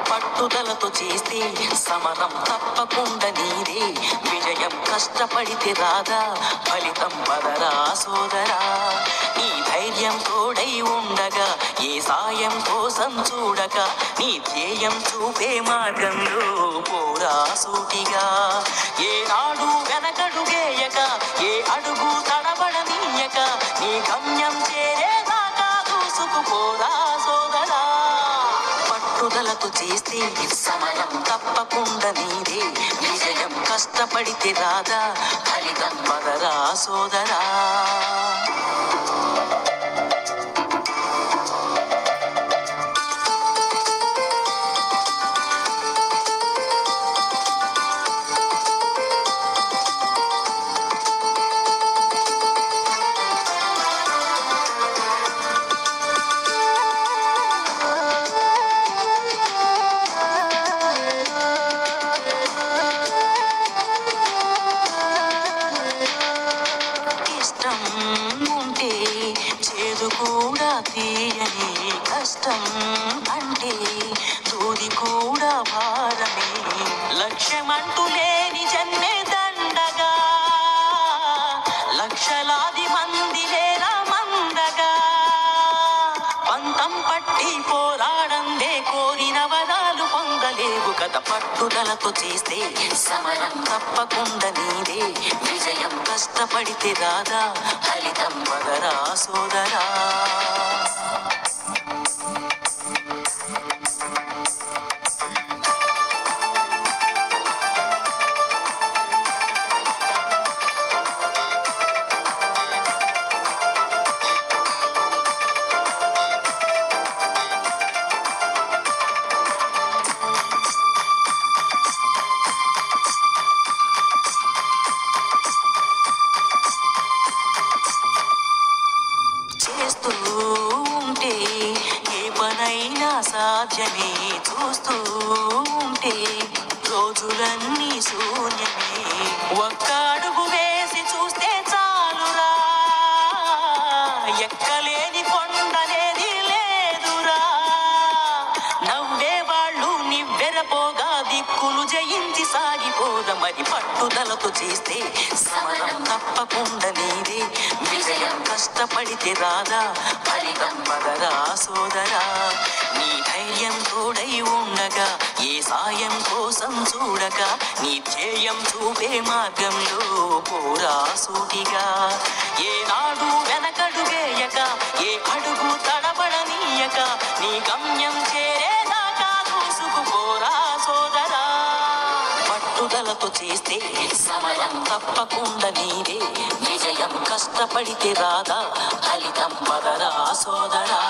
పట్టుదలతో చేస్తే సమరం తప్పకుండా నీదే విజయం. కష్టపడితే రాదా ఫలితం పదరా సోదరా. నీ ధైర్యం తోడై ఉండగా ఏ సాయం కోసం చూడక నీ ధ్యేయం చూపే మార్గంలో పోరా సూటిగా. ఏ నాడు వెనకడుగేయక ఏ అడుగు తడబడనీయక నీ గమ్యం చేరేదాకా దూసుకుపోరా సోదరా. పట్టుదలతో చేస్తే సమరం తప్పకుండా నీదే విజయం. కష్టపడితే రాదా ఫలితం పదరా సోదరా. ఉంటే చేదు కూడా తీయని కష్టం అంటే తోది కూడా భారమే. లక్ష్యమంటూ లేని జన్మే దండగా లక్షలాది మంది లేరా మందగా. పంతం పట్టి పోరాడందే కోరిన వరాలు పొందలేవు కదా. పట్టుదలతో చేస్తే సమరం తప్పకుండా నీదే విజయం. కష్టపడితే రాదా ఫలితం పదరా సోదరా. చేస్తూ ఉంటే ఏ పనైనా సాధ్యమే. చూస్తూ ఉంటే రోజులన్నీ శూన్యమే. ఒక్క అడుగు వేసి చూస్తే చాలురా ఎక్కలేని కొండనేది లేదురా. నవ్వే వాళ్ళు నివ్వెరపోగా దిక్కులు జయించి సాగిపోద. మరి పట్టుదలతో చేస్తే సమరం తప్పకుండా నీదే విజయం. కష్టపడితే రాదా ఫలితం పదరా సోదరా. నీ ధైర్యం తోడై ఉండగా ఏ సాయం కోసం చూడక నీ ధ్యేయం చూపే మార్గంలో పోరా సూటిగా. ఏ నాడు వెనకడుగేయక ఏ అడుగు తడబడనీయక నీ గమ్యం చేరేదాకా దూసుకుపోరా సోదరా. పట్టుదలతో చేస్తే సమరం తప్పకుండా నీదే విజయం. కష్టపడితే రాదా ఫలితం పదరా సోదరా.